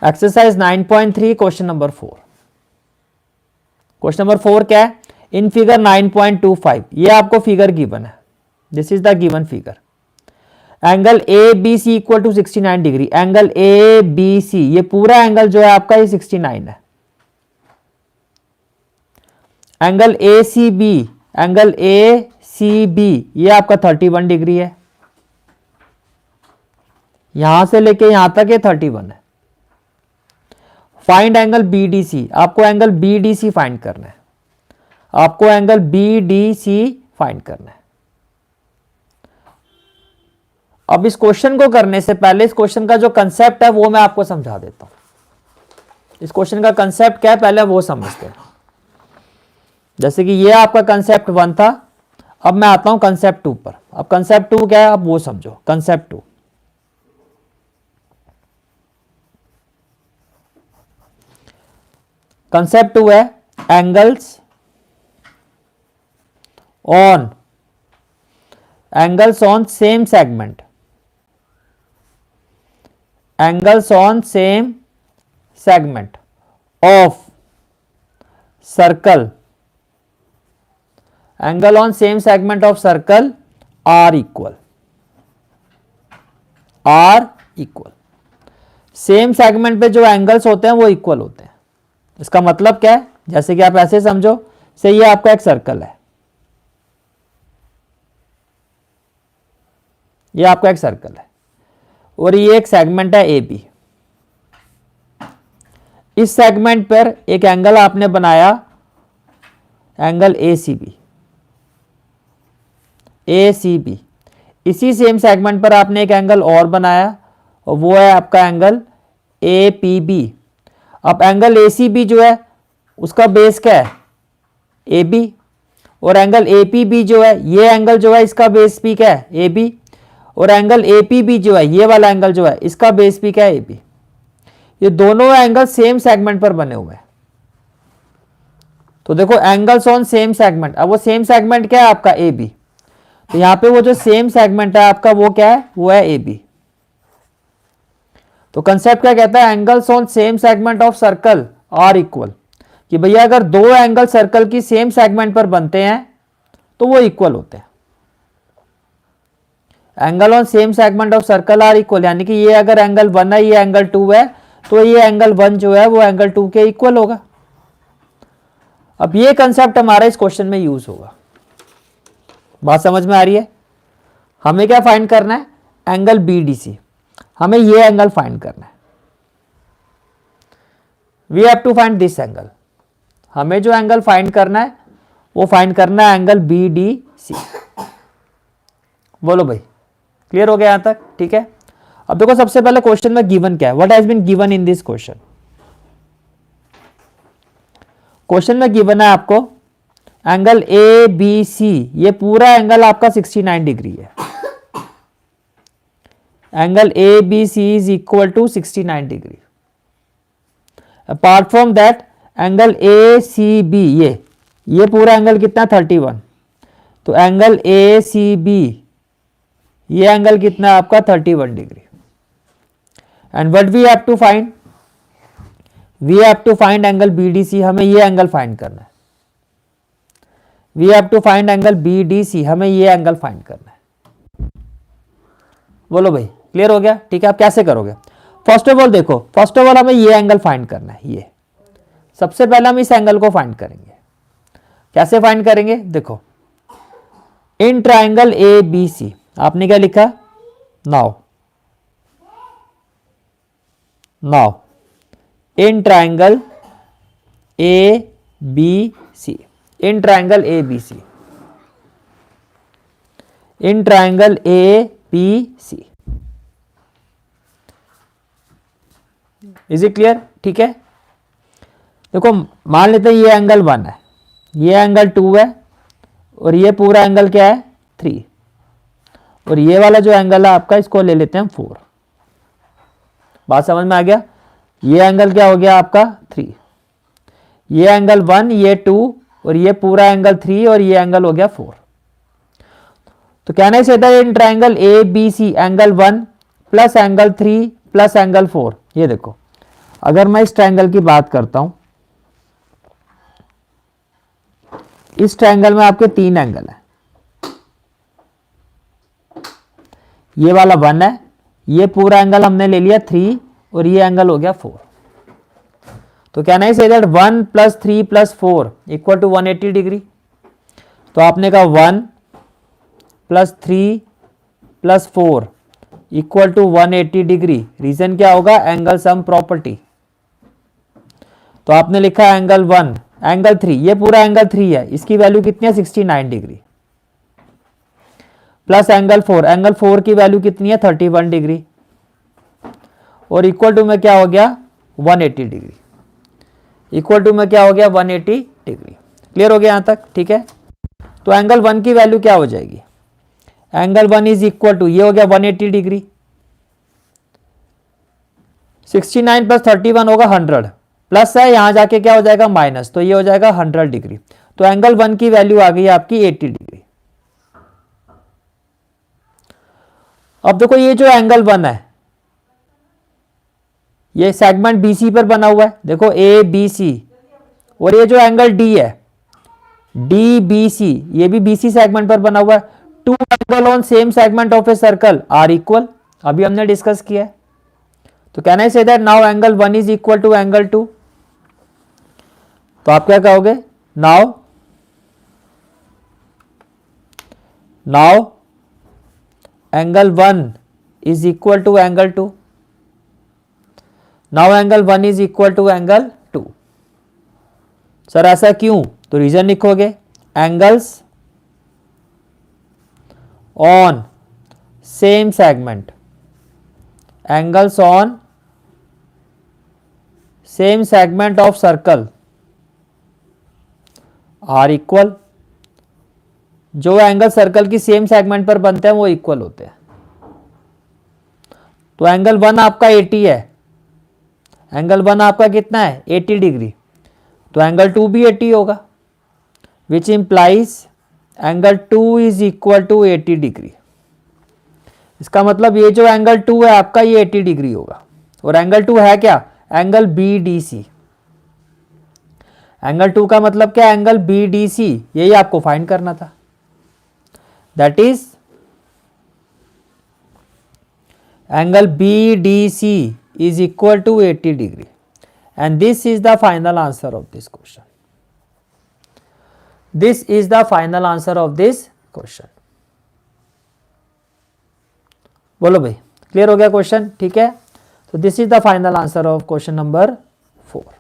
Exercise 9.3 question number 4। Question number 4 क्या है? In figure 9.25 ये आपको फिगर गिवन है, this is the given figure. Angle A B C equal to 69 degree. Angle A B C ये पूरा angle जो है आपका ये 69 है। Angle A C B, angle A C B ये आपका 31 डिग्री है। यहां से लेके यहां तक ये 31 है। Find angle B D C, आपको angle B D C find करना है, आपको angle B D C find करना है। अब इस क्वेश्चन को करने से पहले इस क्वेश्चन का जो कंसेप्ट है वो मैं आपको समझा देता हूं। इस क्वेश्चन का कंसेप्ट क्या है पहले वो समझते हैं। जैसे कि ये आपका कंसेप्ट 1 था, अब मैं आता हूं कंसेप्ट 2 पर। अब कंसेप्ट 2 क्या है अब वो समझो। कंसेप्ट 2, कंसेप्ट 2 है angles on same segment, angles on same segment of circle, angle on same segment of circle are equal, same segment पे जो एंगल्स होते हैं वो इक्वल होते हैं। इसका मतलब क्या है? जैसे कि आप ऐसे समझो, से ये आपका एक सर्कल है, ये आपका एक सर्कल है और ये एक सेगमेंट है ए बी। इस सेगमेंट पर एक एंगल आपने बनाया, angle A C B, A C B. इसी सेम सेगमेंट पर आपने एक एंगल और बनाया और वो है आपका एंगल ए पी बी। अब एंगल ए सी बी जो है उसका बेस क्या है? A B. और एंगल ए पी बी जो है, ये एंगल जो है इसका बेस भी क्या है? A B. और एंगल ए पी बी जो है, ये वाला एंगल जो है इसका बेस भी क्या है? A B. ये दोनों एंगल सेम सेगमेंट पर बने हुए हैं। तो देखो एंगल्स ऑन सेम सेगमेंट, अब वो सेम सेगमेंट क्या है आपका? A B. तो यहां पे वो जो सेम सेगमेंट है आपका वो क्या है? वो है ए बी। तो कंसेप्ट क्या कहता है? Angles on same segment of circle are equal, कि भैया अगर दो एंगल सर्कल की सेम सेगमेंट पर बनते हैं तो वो इक्वल होते हैं। Angle on same segment of circle are equal, यानी कि ये अगर एंगल 1 है, ये एंगल 2 है, तो ये एंगल 1 जो है वो एंगल 2 के इक्वल होगा। अब ये कंसेप्ट हमारा इस क्वेश्चन में यूज होगा। बात समझ में आ रही है? हमें क्या फाइंड करना है? Angle B D C. हमें ये एंगल फाइंड करना है। We have to find this angle. हमें जो एंगल फाइंड करना है वो फाइंड करना है एंगल बी डी सी। बोलो भाई, क्लियर हो गया यहां तक? ठीक है। अब देखो सबसे पहले क्वेश्चन में गिवन क्या है? What has been given in this question? Question में गिवन है आपको एंगल ए बी सी, ये पूरा एंगल आपका 69 डिग्री है। Angle A B C is equal to 69 degree. Apart from that angle A C B, ये पूरा एंगल कितना? 31। तो एंगल ए सी बी ये एंगल कितना है आपका? 31 degree. And what we have to find? We have to find angle B D C. हमें ये एंगल फाइंड करना है। We have to find angle B D C, हमें ये एंगल फाइंड करना है। बोलो भाई, क्लियर हो गया? ठीक है। आप कैसे करोगे? फर्स्ट ऑफ ऑल देखो, फर्स्ट ऑफ ऑल हमें ये एंगल फाइंड करना है। ये सबसे पहले हम इस एंगल को फाइंड करेंगे। कैसे फाइंड करेंगे? देखो, इन ट्राइंगल ए बी सी आपने क्या लिखा? Now in triangle A B C, in triangle A B C, in triangle A B C. Is it clear? ठीक है। देखो मान लेते हैं ये एंगल 1 है, ये एंगल 2 है और ये पूरा एंगल क्या है? 3। और ये वाला जो एंगल है आपका, इसको ले लेते हैं 4। बात समझ में आ गया? ये एंगल क्या हो गया आपका? 3। ये एंगल 1, ये 2 और ये पूरा एंगल 3 और ये एंगल हो गया 4। तो कहना ही सीधा in triangle A B C angle 1 plus angle 3 plus angle 4, ये देखो अगर मैं इस ट्रायंगल की बात करता हूं, इस ट्रायंगल में आपके 3 एंगल है, ये वाला 1 है, ये पूरा एंगल हमने ले लिया 3 और ये एंगल हो गया 4। तो can I say that 1 + 3 + 4 = 180 degree. तो आपने कहा 1 + 3 + 4 = 180 डिग्री। रीजन क्या होगा? Angle sum property. तो आपने लिखा एंगल 1, एंगल 3, ये पूरा एंगल 3 है, इसकी वैल्यू कितनी है? 69 डिग्री, प्लस एंगल 4, एंगल 4 की वैल्यू कितनी है? 31 डिग्री, और इक्वल टू में क्या हो गया? 180 डिग्री। इक्वल टू में क्या हो गया? 180 डिग्री। क्लियर हो गया यहां तक? ठीक है। तो एंगल 1 की वैल्यू क्या हो जाएगी? एंगल 1 इज इक्वल टू, ये हो गया 180 डिग्री, 69 + 31 होगा 100, प्लस है यहां जाके क्या हो जाएगा? माइनस, तो ये हो जाएगा 100 डिग्री। तो एंगल 1 की वैल्यू आ गई आपकी 80 डिग्री। अब देखो ये जो एंगल 1 है, ये सेगमेंट BC पर बना हुआ है, देखो ABC, और ये जो एंगल D है DBC, ये भी BC सेगमेंट पर बना हुआ है। 2 angle on same segment of a circle are equal, अभी हमने डिस्कस किया है। तो can I say that now angle 1 is equal to angle 2। तो आप क्या कहोगे? Now angle 1 is equal to angle 2। Now angle 1 is equal to angle 2। Sir ऐसा क्यों? तो रीजन लिखोगे, angles on same segment, angles on same segment of circle are equal. जो angle circle की सेम सेगमेंट पर बनते हैं वो इक्वल होते हैं। तो एंगल 1 आपका 80 है, एंगल 1 आपका कितना है? 80 डिग्री, तो एंगल 2 भी 80 होगा, which implies angle 2 is equal to 80 degree. इसका मतलब ये जो एंगल 2 है आपका, ये 80 डिग्री होगा। और एंगल 2 है क्या? Angle BDC। एंगल 2 का मतलब क्या? एंगल BDC, यही आपको फाइंड करना था। That is angle BDC is equal to 80 degree, and this is the final answer of this question. This is the final answer of this question. बोलो भाई, clear हो गया क्वेश्चन? ठीक है। तो this is the final answer of question number 4।